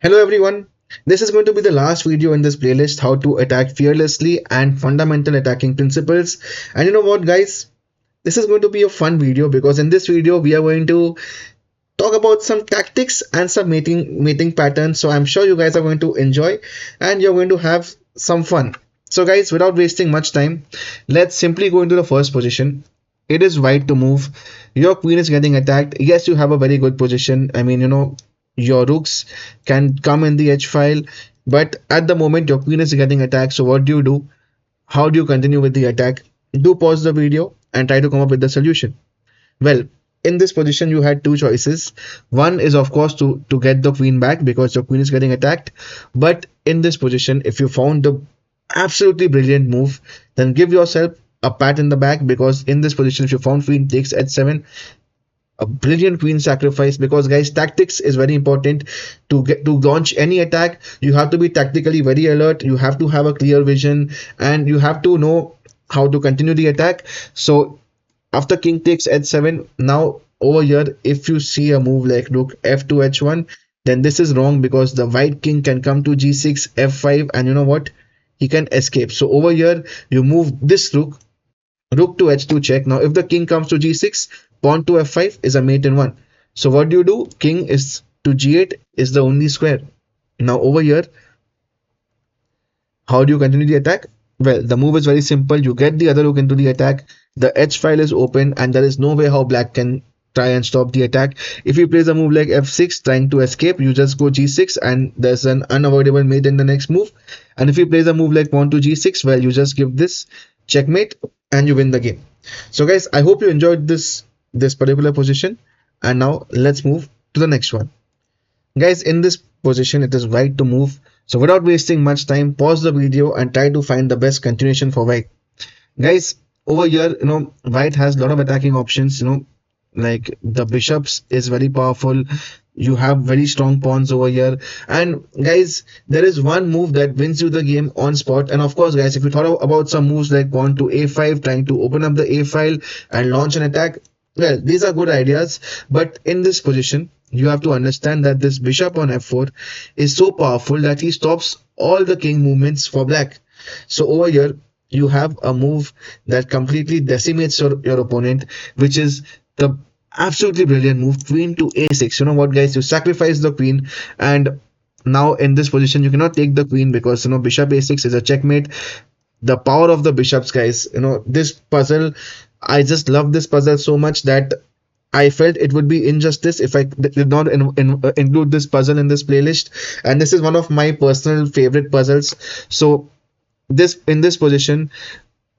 Hello everyone. This is going to be the last video in this playlist, how to attack fearlessly and fundamental attacking principles. And you know what guys, this is going to be a fun video because in this video we are going to talk about some tactics and some mating patterns. So I'm sure you guys are going to enjoy and you're going to have some fun. So guys, without wasting much time, let's simply go into the first position. It is white to move. Your queen is getting attacked. Yes, you have a very good position. I mean, your rooks can come in the h file, but at the moment your queen is getting attacked. So what do you do? How do you continue with the attack? Do pause the video and try to come up with the solution. Well, in this position you had two choices. One is of course to get the queen back because your queen is getting attacked. But in this position, if you found the absolutely brilliant move, then give yourself a pat in the back, because in this position if you found queen takes h7, a brilliant queen sacrifice. Because guys, tactics is very important. To launch any attack, you have to be tactically very alert, you have to have a clear vision, and you have to know how to continue the attack. So after king takes h7, now over here if you see a move like rook f2 h1, then this is wrong because the white king can come to g6 f5, and you know what, he can escape. So over here you move this rook to h2 check. Now if the king comes to g6, pawn to f5 is a mate in one. So what do you do? King is to g8 is the only square. Now over here, how do you continue the attack? Well, the move is very simple. You get the other rook into the attack, the h file is open, and there is no way how black can try and stop the attack. If you plays a move like f6 trying to escape, you just go g6 and there's an unavoidable mate in the next move. And if you plays a move like pawn to g6, well, you just give this checkmate and you win the game. So guys, I hope you enjoyed this particular position, and now let's move to the next one. Guys, in this position it is white to move. So without wasting much time, pause the video and try to find the best continuation for white. Guys, over here, white has a lot of attacking options. Like the bishops is very powerful. You have very strong pawns over here. And guys, there is one move that wins you the game on spot. And of course guys, if you thought about some moves like pawn to a5 trying to open up the a file and launch an attack, well, these are good ideas. But in this position, you have to understand that this bishop on f4 is so powerful that he stops all the king movements for black. So over here you have a move that completely decimates your opponent, which is the absolutely brilliant move, queen to a6. You know what guys, you sacrifice the queen, and now in this position you cannot take the queen because bishop a6 is a checkmate. The power of the bishops, guys, this puzzle, I just love this puzzle so much that I felt it would be injustice if I did not include this puzzle in this playlist. And this is one of my personal favorite puzzles. So this in this position,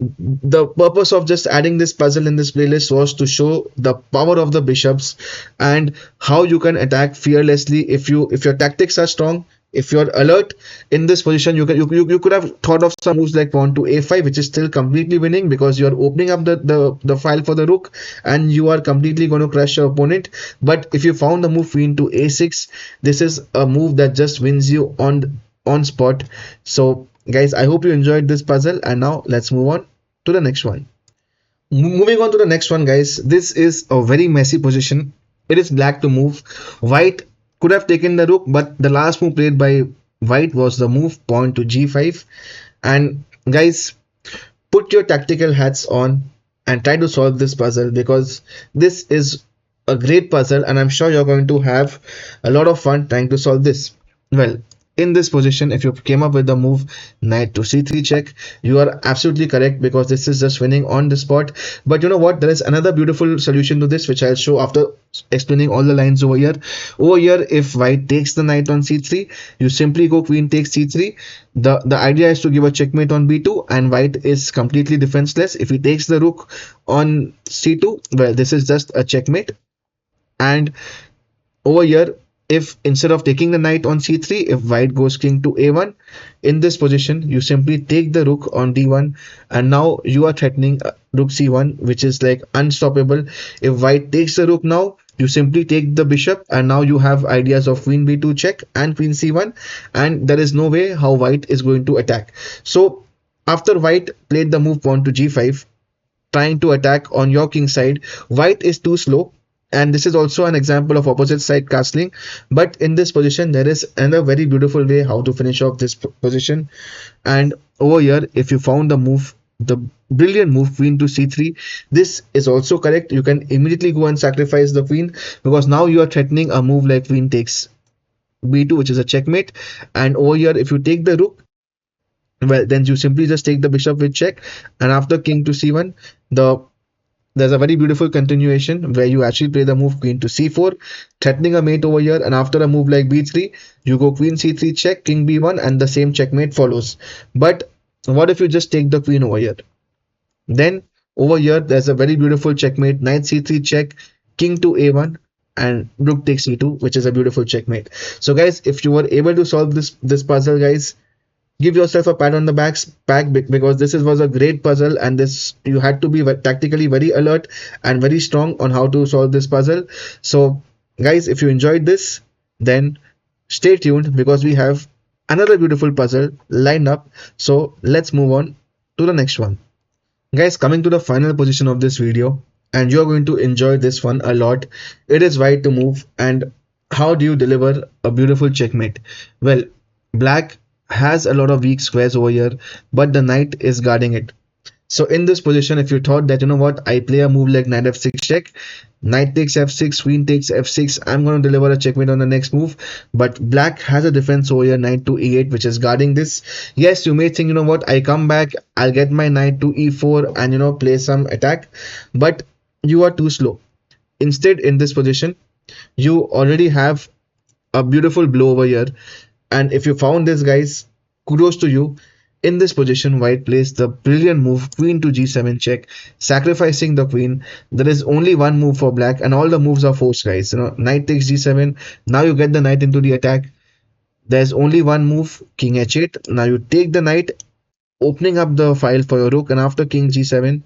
the purpose of just adding this puzzle in this playlist was to show the power of the bishops and how you can attack fearlessly if your tactics are strong, if you're alert. In this position you could have thought of some moves like pawn to a5, which is still completely winning because you're opening up the file for the rook and you are completely going to crush your opponent. But if you found the move queen to a6, this is a move that just wins you on spot. So guys, I hope you enjoyed this puzzle, and now let's move on to the next one. Moving on to the next one, guys, this is a very messy position. It is black to move. White could have taken the rook, but the last move played by white was the move pawn to g5. And guys, put your tactical hats on and try to solve this puzzle, because this is a great puzzle and I'm sure you're going to have a lot of fun trying to solve this. Well, in this position, if you came up with the move knight to c3 check, you are absolutely correct because this is just winning on the spot. But you know what, there is another beautiful solution to this which I'll show after explaining all the lines over here. Over here, if white takes the knight on c3, you simply go queen takes c3. The idea is to give a checkmate on b2, and white is completely defenseless. If he takes the rook on c2, well, this is just a checkmate. And over here, if instead of taking the knight on c3, if white goes king to a1, in this position you simply take the rook on d1, and now you are threatening rook c1, which is like unstoppable. If white takes the rook now, you simply take the bishop, and now you have ideas of queen b2 check and queen c1, and there is no way how white is going to attack. So after white played the move pawn to g5 trying to attack on your king side, white is too slow and this is also an example of opposite side castling. But in this position there is another very beautiful way how to finish off this position. And over here, if you found the move, the brilliant move queen to c3, this is also correct. You can immediately go and sacrifice the queen, because now you are threatening a move like queen takes b2, which is a checkmate. And over here, if you take the rook, well, then you simply just take the bishop with check, and after king to c1, there's a very beautiful continuation where you actually play the move queen to c4, threatening a mate over here. And after a move like b3, you go queen c3 check, king b1, and the same checkmate follows. But what if you just take the queen over here? Then over here, there's a very beautiful checkmate, knight c3 check, king to a1, and rook takes e2, which is a beautiful checkmate. So guys, if you were able to solve this puzzle, guys, give yourself a pat on the back, because this was a great puzzle, and this you had to be tactically very alert and very strong on how to solve this puzzle. So guys, if you enjoyed this, then stay tuned, because we have another beautiful puzzle lined up. So let's move on to the next one. Guys, coming to the final position of this video, and you're going to enjoy this one a lot. It is white to move, and how do you deliver a beautiful checkmate? Well, black has a lot of weak squares over here, but the knight is guarding it. So in this position, if you thought that, you know what, I play a move like knight f6 check, knight takes f6, queen takes f6, I'm going to deliver a checkmate on the next move. But black has a defense over here, knight to e8, which is guarding this. Yes, you may think, you know what, I come back, I'll get my knight to e4 and, you know, play some attack, but you are too slow. Instead, in this position, you already have a beautiful blow over here. And if you found this, guys, kudos to you. In this position, white plays the brilliant move queen to g7 check, sacrificing the queen. There is only one move for black, and all the moves are forced, guys. You know, knight takes g7. Now you get the knight into the attack. There's only one move, king h8. Now you take the knight, opening up the file for your rook, and after king g7,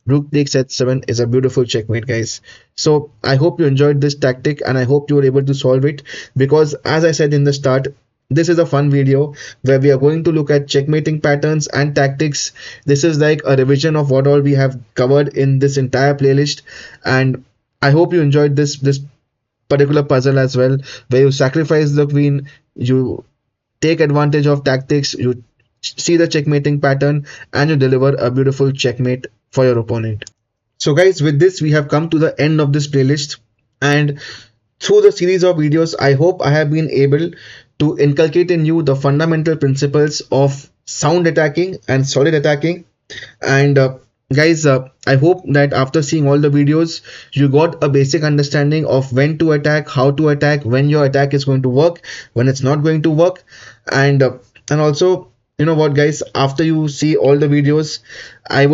rook takes h7 is a beautiful checkmate, guys. So I hope you enjoyed this tactic, and I hope you were able to solve it, because as I said in the start, this is a fun video where we are going to look at checkmating patterns and tactics. This is like a revision of what all we have covered in this entire playlist, and I hope you enjoyed this particular puzzle as well, where you sacrifice the queen, you take advantage of tactics, you see the checkmating pattern, and you deliver a beautiful checkmate for your opponent. So guys, with this we have come to the end of this playlist, and through the series of videos, I hope I have been able to inculcate in you the fundamental principles of sound attacking and solid attacking. And guys, I hope that after seeing all the videos, you got a basic understanding of when to attack, how to attack, when your attack is going to work, when it's not going to work. And also, you know what, guys, after you see all the videos, I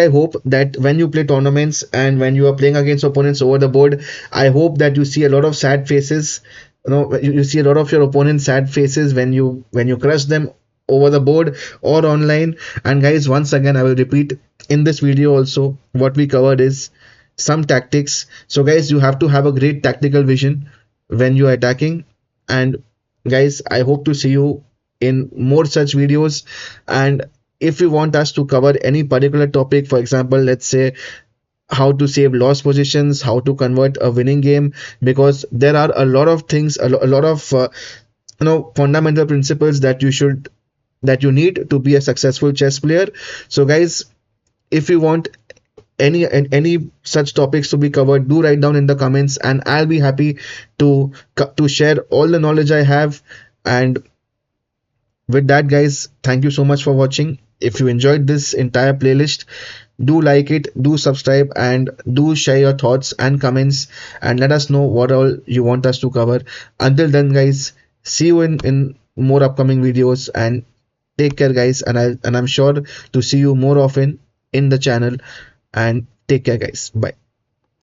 hope that when you play tournaments and when you are playing against opponents over the board, I hope that you see a lot of sad faces. You know, you see a lot of your opponent's sad faces when you crush them over the board or online. And guys, once again, I will repeat, in this video also, what we covered is some tactics. So guys, you have to have a great tactical vision when you are attacking. And guys, I hope to see you in more such videos. And if you want us to cover any particular topic, for example, let's say how to save lost positions, how to convert a winning game, because there are a lot of things, a lot of fundamental principles that you need to be a successful chess player. So guys, if you want any such topics to be covered, do write down in the comments, and I'll be happy to share all the knowledge I have. And with that, guys, thank you so much for watching. If you enjoyed this entire playlist, do like it, do subscribe, and do share your thoughts and comments, and let us know what all you want us to cover. Until then, guys, see you in more upcoming videos, and take care, guys. And I'm sure to see you more often in the channel. And take care, guys. Bye.